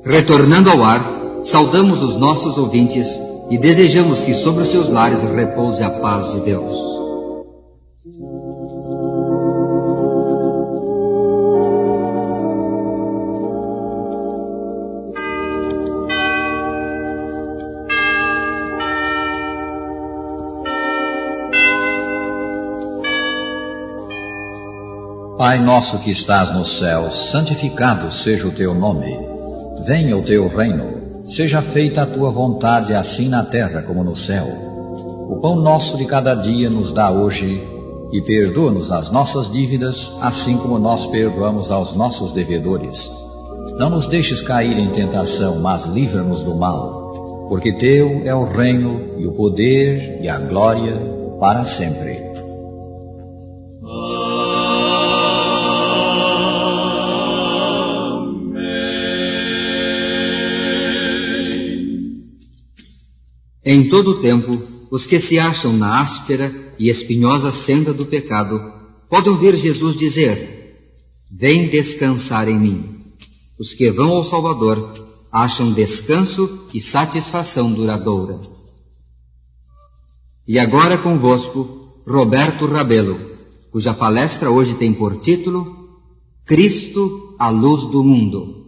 Retornando ao ar, saudamos os nossos ouvintes e desejamos que sobre os seus lares repouse a paz de Deus. Pai nosso que estás nos céus, santificado seja o teu nome. Venha o teu reino, seja feita a tua vontade, assim na terra como no céu. O pão nosso de cada dia nos dá hoje, e perdoa-nos as nossas dívidas, assim como nós perdoamos aos nossos devedores. Não nos deixes cair em tentação, mas livra-nos do mal, porque teu é o reino, e o poder, e a glória, para sempre. Em todo o tempo, os que se acham na áspera e espinhosa senda do pecado podem ouvir Jesus dizer: vem descansar em mim. Os que vão ao Salvador acham descanso e satisfação duradoura. E agora convosco, Roberto Rabelo, cuja palestra hoje tem por título Cristo, a luz do mundo.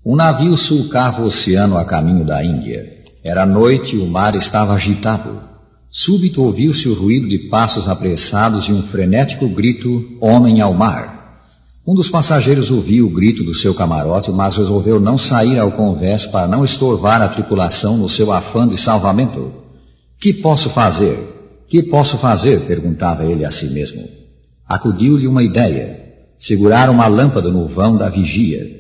Um navio sulcava o oceano a caminho da Índia. Era noite e o mar estava agitado. Súbito ouviu-se o ruído de passos apressados e um frenético grito: homem ao mar! Um dos passageiros ouviu o grito do seu camarote, mas resolveu não sair ao convés para não estorvar a tripulação no seu afã de salvamento. Que posso fazer? Que posso fazer? Perguntava ele a si mesmo. Acudiu-lhe uma ideia: segurar uma lâmpada no vão da vigia.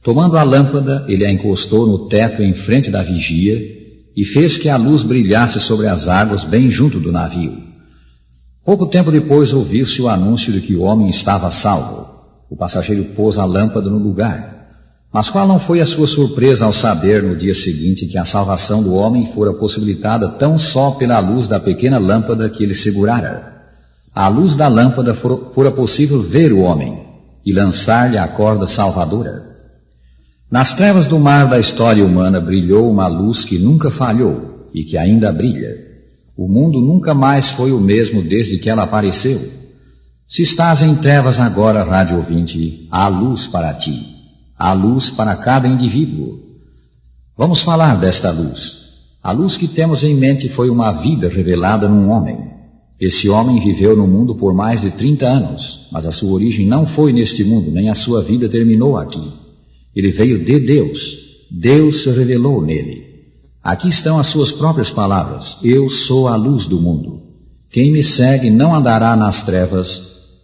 Tomando a lâmpada, ele a encostou no teto em frente da vigia e fez que a luz brilhasse sobre as águas bem junto do navio. Pouco tempo depois ouviu-se o anúncio de que o homem estava salvo. O passageiro pôs a lâmpada no lugar. Mas qual não foi a sua surpresa ao saber no dia seguinte que a salvação do homem fora possibilitada tão só pela luz da pequena lâmpada que ele segurara? À luz da lâmpada fora possível ver o homem e lançar-lhe a corda salvadora. Nas trevas do mar da história humana brilhou uma luz que nunca falhou e que ainda brilha. O mundo nunca mais foi o mesmo desde que ela apareceu. Se estás em trevas agora, rádio ouvinte, há luz para ti. Há luz para cada indivíduo. Vamos falar desta luz. A luz que temos em mente foi uma vida revelada num homem. Esse homem viveu no mundo por mais de 30 anos, mas a sua origem não foi neste mundo, nem a sua vida terminou aqui. Ele veio de Deus. Deus se revelou nele. Aqui estão as suas próprias palavras: eu sou a luz do mundo. Quem me segue não andará nas trevas,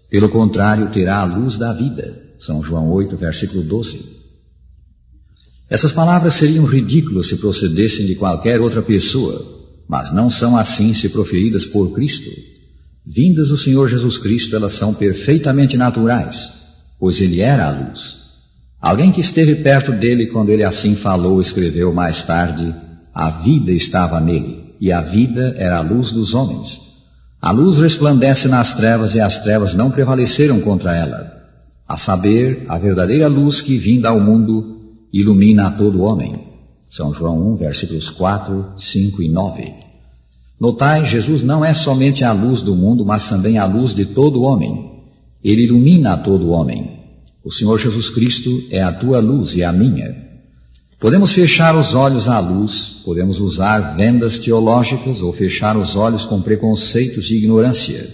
pelo contrário, terá a luz da vida. São João 8, versículo 12. Essas palavras seriam ridículas se procedessem de qualquer outra pessoa, mas não são assim se proferidas por Cristo. Vindas do Senhor Jesus Cristo, elas são perfeitamente naturais, pois Ele era a luz. Alguém que esteve perto dele quando ele assim falou escreveu mais tarde: a vida estava nele, e a vida era a luz dos homens. A luz resplandece nas trevas e as trevas não prevaleceram contra ela. A saber, a verdadeira luz que vinda ao mundo ilumina a todo homem. São João 1, versículos 4, 5 e 9. Notai, Jesus não é somente a luz do mundo, mas também a luz de todo homem. Ele ilumina a todo homem. O Senhor Jesus Cristo é a tua luz e a minha. Podemos fechar os olhos à luz, podemos usar vendas teológicas ou fechar os olhos com preconceitos e ignorância,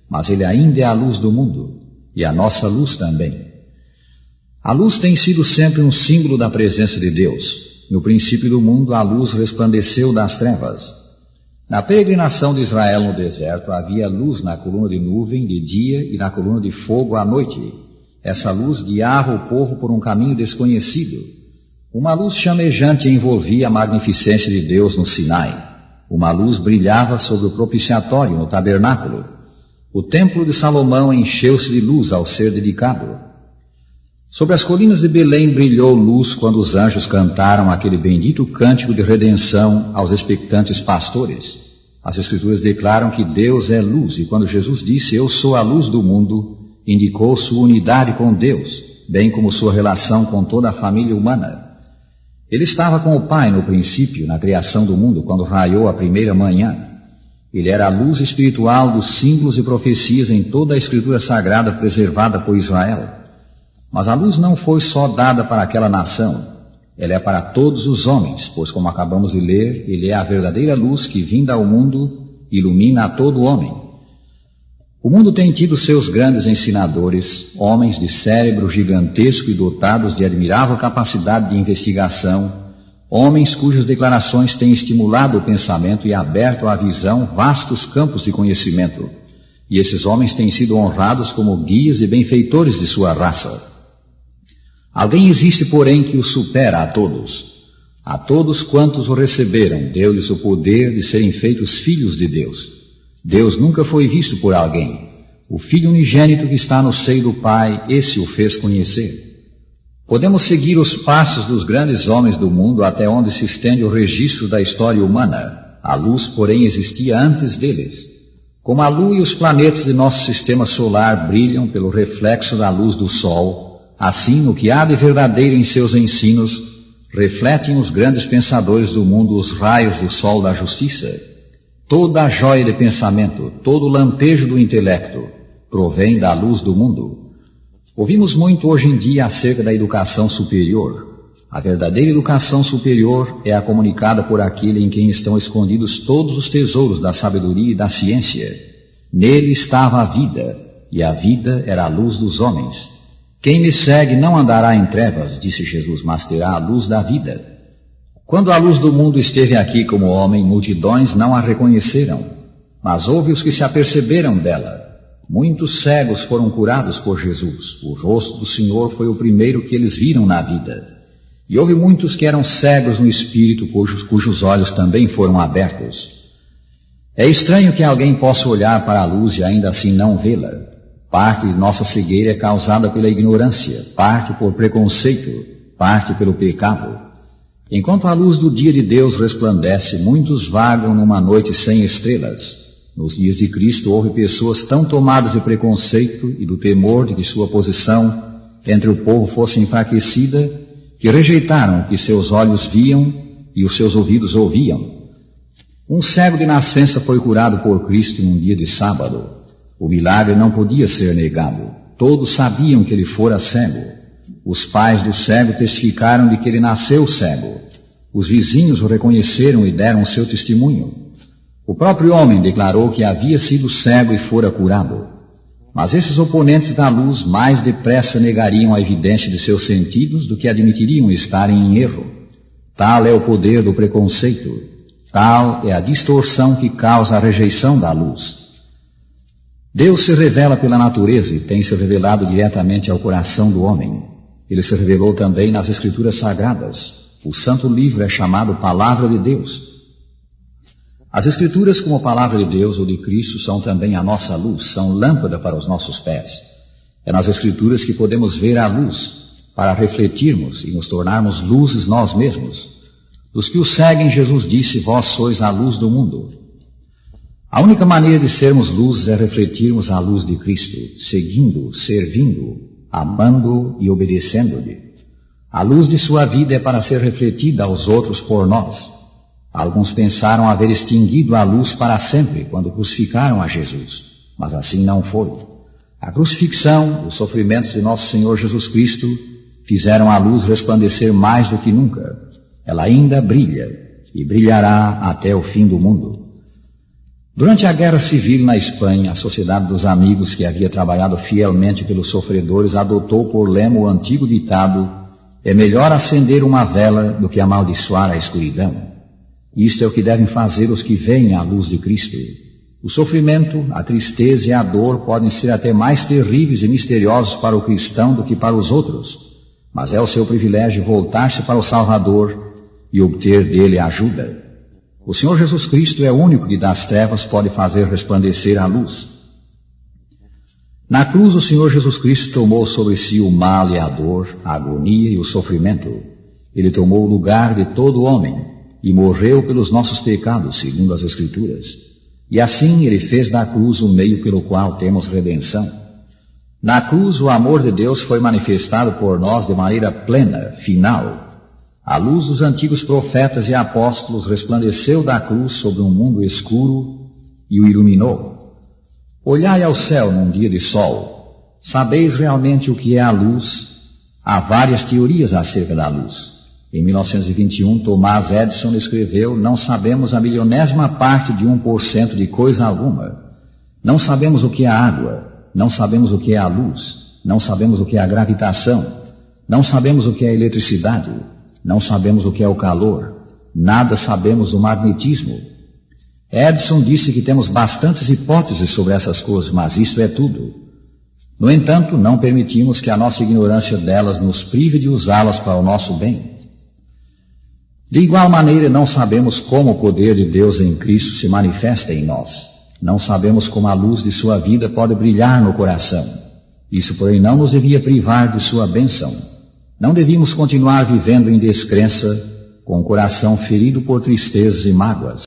mas Ele ainda é a luz do mundo, e a nossa luz também. A luz tem sido sempre um símbolo da presença de Deus. No princípio do mundo, a luz resplandeceu das trevas. Na peregrinação de Israel no deserto, havia luz na coluna de nuvem de dia e na coluna de fogo à noite. Essa luz guiava o povo por um caminho desconhecido. Uma luz chamejante envolvia a magnificência de Deus no Sinai. Uma luz brilhava sobre o propiciatório no tabernáculo. O templo de Salomão encheu-se de luz ao ser dedicado. Sobre as colinas de Belém brilhou luz quando os anjos cantaram aquele bendito cântico de redenção aos expectantes pastores. As Escrituras declaram que Deus é luz, e quando Jesus disse: eu sou a luz do mundo, indicou sua unidade com Deus, bem como sua relação com toda a família humana. Ele estava com o Pai no princípio, na criação do mundo, quando raiou a primeira manhã. Ele era a luz espiritual dos símbolos e profecias em toda a Escritura Sagrada preservada por Israel. Mas a luz não foi só dada para aquela nação. Ela é para todos os homens, pois, como acabamos de ler, ele é a verdadeira luz que, vinda ao mundo, ilumina a todo homem. O mundo tem tido seus grandes ensinadores, homens de cérebro gigantesco e dotados de admirável capacidade de investigação, homens cujas declarações têm estimulado o pensamento e aberto à visão vastos campos de conhecimento. E esses homens têm sido honrados como guias e benfeitores de sua raça. Alguém existe, porém, que o supera a todos. A todos quantos o receberam, deu-lhes o poder de serem feitos filhos de Deus. Deus nunca foi visto por alguém. O Filho unigênito que está no seio do Pai, esse o fez conhecer. Podemos seguir os passos dos grandes homens do mundo até onde se estende o registro da história humana. A luz, porém, existia antes deles. Como a Lua e os planetas de nosso sistema solar brilham pelo reflexo da luz do Sol, assim, o que há de verdadeiro em seus ensinos, refletem os grandes pensadores do mundo os raios do sol da justiça. Toda a joia de pensamento, todo o lampejo do intelecto, provém da luz do mundo. Ouvimos muito hoje em dia acerca da educação superior. A verdadeira educação superior é a comunicada por aquele em quem estão escondidos todos os tesouros da sabedoria e da ciência. Nele estava a vida, e a vida era a luz dos homens. Quem me segue não andará em trevas, disse Jesus, mas terá a luz da vida. Quando a luz do mundo esteve aqui como homem, multidões não a reconheceram, mas houve os que se aperceberam dela. Muitos cegos foram curados por Jesus. O rosto do Senhor foi o primeiro que eles viram na vida. E houve muitos que eram cegos no espírito, cujos olhos também foram abertos. É estranho que alguém possa olhar para a luz e ainda assim não vê-la. Parte de nossa cegueira é causada pela ignorância, parte por preconceito, parte pelo pecado. Enquanto a luz do dia de Deus resplandece, muitos vagam numa noite sem estrelas. Nos dias de Cristo houve pessoas tão tomadas de preconceito e do temor de que sua posição entre o povo fosse enfraquecida, que rejeitaram o que seus olhos viam e os seus ouvidos ouviam. Um cego de nascença foi curado por Cristo num dia de sábado. O milagre não podia ser negado. Todos sabiam que ele fora cego. Os pais do cego testificaram de que ele nasceu cego. Os vizinhos o reconheceram e deram o seu testemunho. O próprio homem declarou que havia sido cego e fora curado. Mas esses oponentes da luz mais depressa negariam a evidência de seus sentidos do que admitiriam estarem em erro. Tal é o poder do preconceito. Tal é a distorção que causa a rejeição da luz. Deus se revela pela natureza e tem se revelado diretamente ao coração do homem. Ele se revelou também nas Escrituras Sagradas. O Santo Livro é chamado Palavra de Deus. As Escrituras, como Palavra de Deus ou de Cristo, são também a nossa luz, são lâmpada para os nossos pés. É nas Escrituras que podemos ver a luz, para refletirmos e nos tornarmos luzes nós mesmos. Dos que o seguem, Jesus disse, vós sois a luz do mundo. A única maneira de sermos luzes é refletirmos a luz de Cristo, seguindo, servindo, amando e obedecendo-lhe. A luz de sua vida é para ser refletida aos outros por nós. Alguns pensaram haver extinguido a luz para sempre quando crucificaram a Jesus, mas assim não foi. A crucifixão, os sofrimentos de nosso Senhor Jesus Cristo fizeram a luz resplandecer mais do que nunca. Ela ainda brilha e brilhará até o fim do mundo. Durante a Guerra Civil na Espanha, a Sociedade dos Amigos, que havia trabalhado fielmente pelos sofredores, adotou por lema o antigo ditado: é melhor acender uma vela do que amaldiçoar a escuridão. Isto é o que devem fazer os que veem a luz de Cristo. O sofrimento, a tristeza e a dor podem ser até mais terríveis e misteriosos para o cristão do que para os outros, mas é o seu privilégio voltar-se para o Salvador e obter dele ajuda. O Senhor Jesus Cristo é o único que das trevas pode fazer resplandecer a luz. Na cruz, o Senhor Jesus Cristo tomou sobre si o mal e a dor, a agonia e o sofrimento. Ele tomou o lugar de todo homem e morreu pelos nossos pecados, segundo as Escrituras. E assim ele fez da cruz o meio pelo qual temos redenção. Na cruz, o amor de Deus foi manifestado por nós de maneira plena, final. A luz dos antigos profetas e apóstolos resplandeceu da cruz sobre um mundo escuro e o iluminou. Olhai ao céu num dia de sol. Sabeis realmente o que é a luz? Há várias teorias acerca da luz. Em 1921, Thomas Edison escreveu: não sabemos a milionésima parte de 1% de coisa alguma. Não sabemos o que é a água, não sabemos o que é a luz, não sabemos o que é a gravitação, não sabemos o que é a eletricidade, não sabemos o que é o calor, nada sabemos do magnetismo. Edison disse que temos bastantes hipóteses sobre essas coisas, mas isso é tudo. No entanto, não permitimos que a nossa ignorância delas nos prive de usá-las para o nosso bem. De igual maneira, não sabemos como o poder de Deus em Cristo se manifesta em nós. Não sabemos como a luz de sua vida pode brilhar no coração. Isso, porém, não nos devia privar de sua bênção. Não devíamos continuar vivendo em descrença, com o coração ferido por tristezas e mágoas.